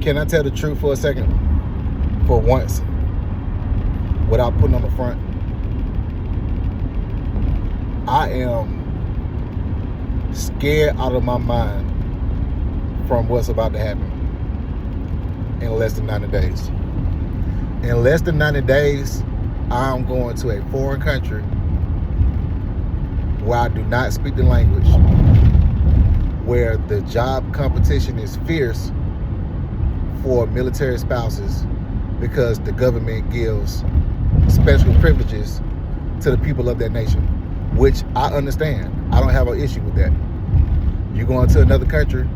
Can I tell the truth for a second? For once, without putting on the front. I am scared out of my mind from what's about to happen in less than 90 days. In less than 90 days, I'm going to a foreign country where I do not speak the language, where the job competition is fierce for military spouses because the government gives special privileges to the people of that nation, which I understand. I don't have an issue with that. You go into another country,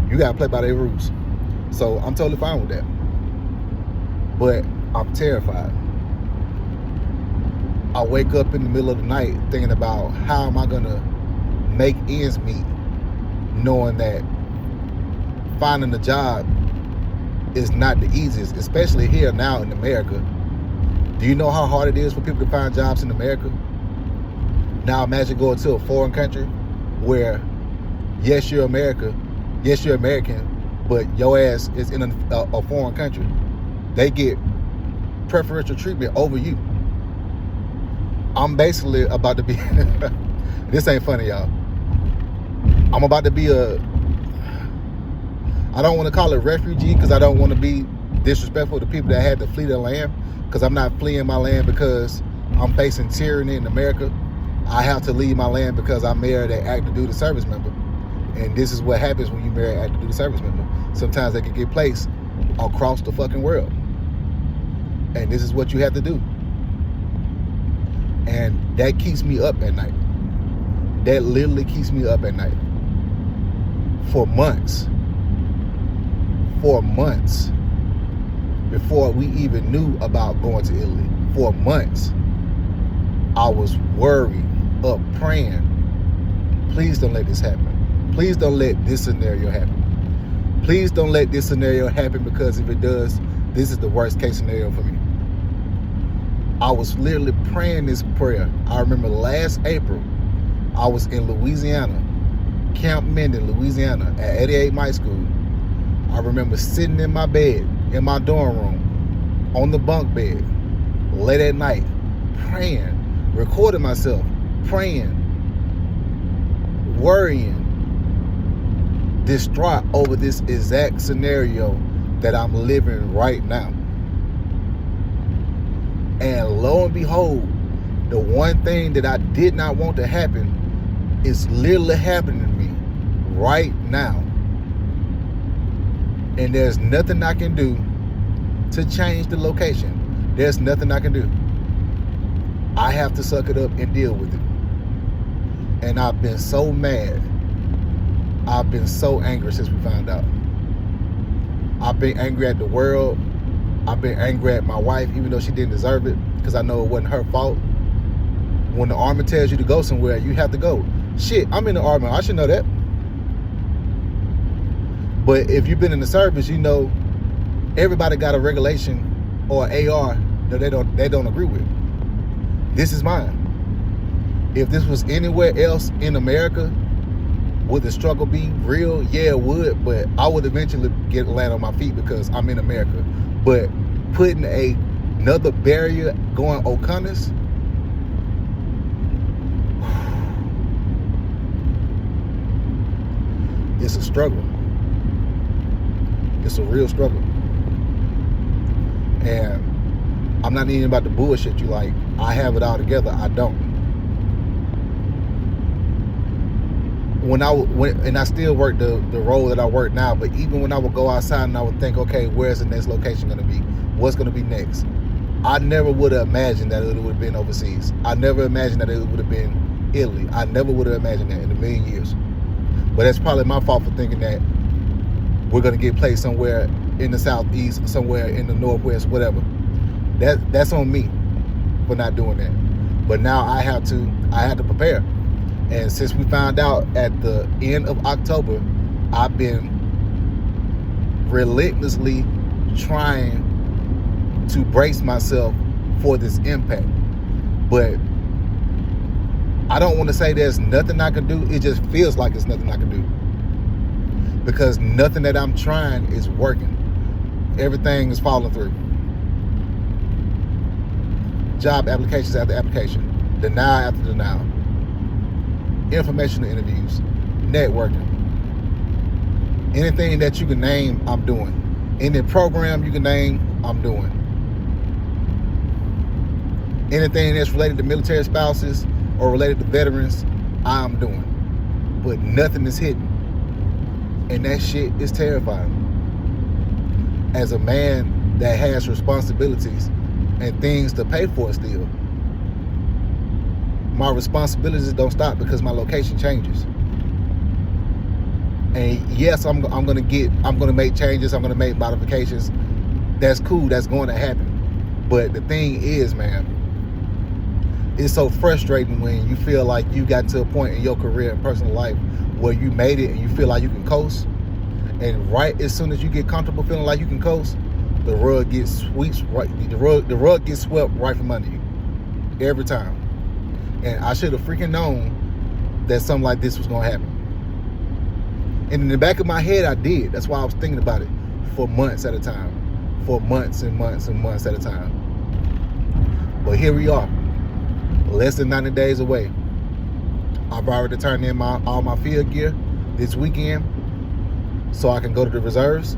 you gotta play by their rules. So I'm totally fine with that. But I'm terrified. I wake up in the middle of the night thinking about how am I gonna make ends meet, knowing that finding a job is not the easiest, especially here now in America. Do you know how hard it is for people to find jobs in America? Now imagine going to a foreign country where, yes, you're American, but your ass is in a foreign country. They get preferential treatment over you. I'm basically about to be, this ain't funny, y'all. I'm about to be I don't want to call it refugee because I don't want to be disrespectful to people that had to flee their land, because I'm not fleeing my land because I'm facing tyranny in America. I have to leave my land because I married an active duty service member. And this is what happens when you marry an active duty service member. Sometimes they can get placed across the fucking world. And this is what you have to do. And that keeps me up at night. That literally keeps me up at night. For months. Before we even knew about going to Italy. For months. I was worried, up praying. Please don't let this happen. Please don't let this scenario happen. Please don't let this scenario happen, because if it does, this is the worst case scenario for me. I was literally praying this prayer. I remember last April, I was in Louisiana, Camp Minden, Louisiana, at 88 Mike School. I remember sitting in my bed, in my dorm room, on the bunk bed, late at night, praying, recording myself, praying, worrying, distraught over this exact scenario that I'm living right now. And lo and behold, the one thing that I did not want to happen is literally happening to me right now. And there's nothing I can do to change the location. There's nothing I can do. I have to suck it up and deal with it. And I've been so mad. I've been so angry since we found out. I've been angry at the world. I've been angry at my wife, even though she didn't deserve it, because I know it wasn't her fault. When the Army tells you to go somewhere, you have to go. Shit, I'm in the Army. I should know that. But if you've been in the service, you know everybody got a regulation or AR that they don't agree with. This is mine. If this was anywhere else in America, would the struggle be real? Yeah, it would, but I would eventually land on my feet because I'm in America. But putting another barrier going O'Connor's, it's a struggle. It's a real struggle. And I'm not even about to bullshit you like I have it all together. I don't. And I still work the role that I work now, but even when I would go outside and I would think, okay, where's the next location going to be? What's going to be next? I never would have imagined that it would have been overseas. I never imagined that it would have been Italy. I never would have imagined that in a million years. But that's probably my fault for thinking that we're going to get placed somewhere in the southeast, somewhere in the northwest, whatever. That's on me for not doing that. But now I have to prepare. And since we found out at the end of October, I've been relentlessly trying to brace myself for this impact. But I don't want to say there's nothing I can do. It just feels like there's nothing I can do. Because nothing that I'm trying is working. Everything is falling through. Job applications after application, denial after denial, informational interviews, networking. Anything that you can name, I'm doing. Any program you can name, I'm doing. Anything that's related to military spouses or related to veterans, I'm doing. But nothing is hidden. And that shit is terrifying. As a man that has responsibilities and things to pay for still, my responsibilities don't stop because my location changes. And yes, I'm gonna make changes, I'm gonna make modifications. That's cool, that's going to happen. But the thing is, man, it's so frustrating when you feel like you got to a point in your career and personal life where you made it and you feel like you can coast. And right as soon as you get comfortable feeling like you can coast, the rug gets the rug gets swept right from under you. Every time. And I should have freaking known that something like this was gonna happen. And in the back of my head, I did. That's why I was thinking about it for months at a time. For months and months and months at a time. But here we are. Less than 90 days away. I've already turned in all my field gear this weekend so I can go to the reserves.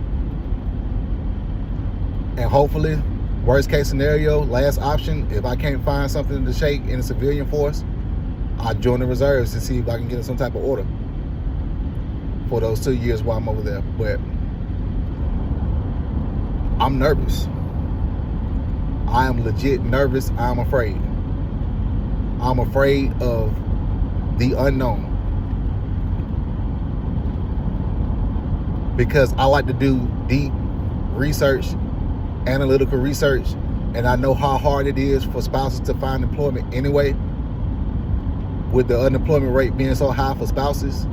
And hopefully, worst case scenario, last option, if I can't find something to shake in the civilian force, I'll join the reserves to see if I can get some type of order for those 2 years while I'm over there. But I'm nervous. I am legit nervous. I'm afraid. I'm afraid of the unknown. Because I like to do deep research, analytical research, and I know how hard it is for spouses to find employment anyway, with the unemployment rate being so high for spouses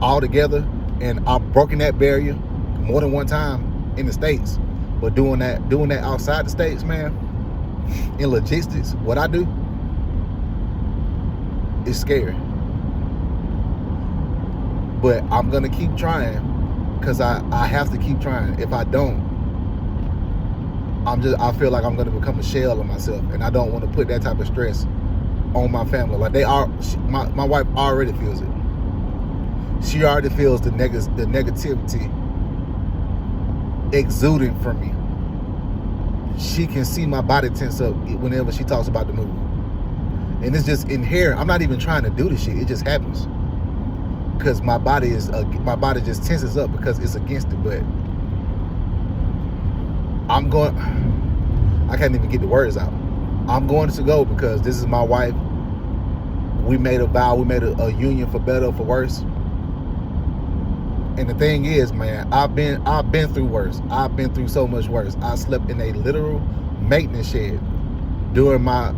altogether. And I've broken that barrier more than one time in the States. But doing that outside the States, man, in logistics, what I do, it's scary. But I'm gonna keep trying because I have to keep trying. If I don't, I feel like I'm gonna become a shell of myself, and I don't want to put that type of stress on my family. Like my wife already feels it. She already feels the negativity exuding from me. She can see my body tense up whenever she talks about the move. And it's just inherent. I'm not even trying to do this shit. It just happens. Because my body just tenses up because it's against it. But I can't even get the words out. I'm going to go because this is my wife. We made a vow. We made a union for better or for worse. And the thing is, man, I've been through worse. I've been through so much worse. I slept in a literal maintenance shed during my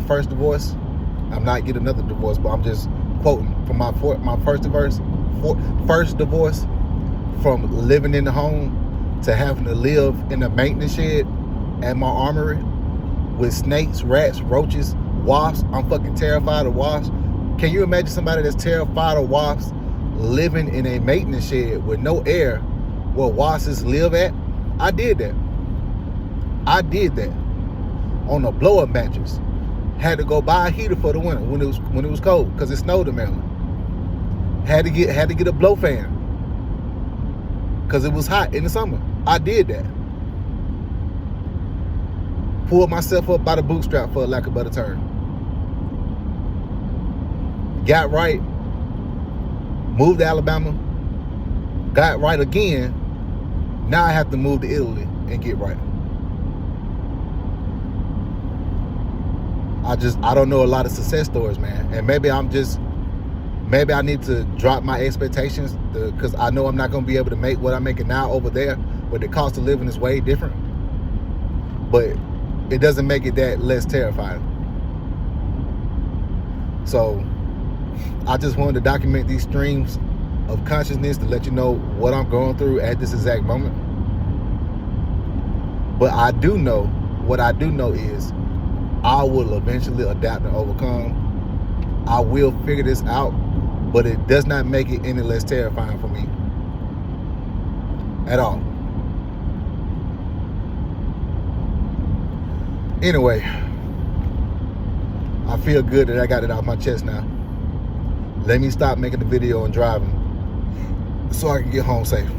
first divorce. I'm not getting another divorce, but I'm just quoting from my first divorce. From living in the home to having to live in a maintenance shed at my armory with snakes, rats, roaches, wasps. I'm fucking terrified of wasps. Can you imagine somebody that's terrified of wasps living in a maintenance shed with no air where wasps live at? I did that on a blow-up mattress. Had to go buy a heater for the winter when it was cold because it snowed in Maryland. Had to get a blow fan because it was hot in the summer. I did that. Pulled myself up by the bootstrap, for lack of a better term. Got right. Moved to Alabama. Got right again. Now I have to move to Italy and get right. I don't know a lot of success stories, man. And maybe I need to drop my expectations because I know I'm not going to be able to make what I'm making now over there, but the cost of living is way different. But it doesn't make it that less terrifying. So I just wanted to document these streams of consciousness to let you know what I'm going through at this exact moment. But what I do know is I will eventually adapt and overcome. I will figure this out, but it does not make it any less terrifying for me at all. Anyway, I feel good that I got it off my chest now. Let me stop making the video and driving so I can get home safe.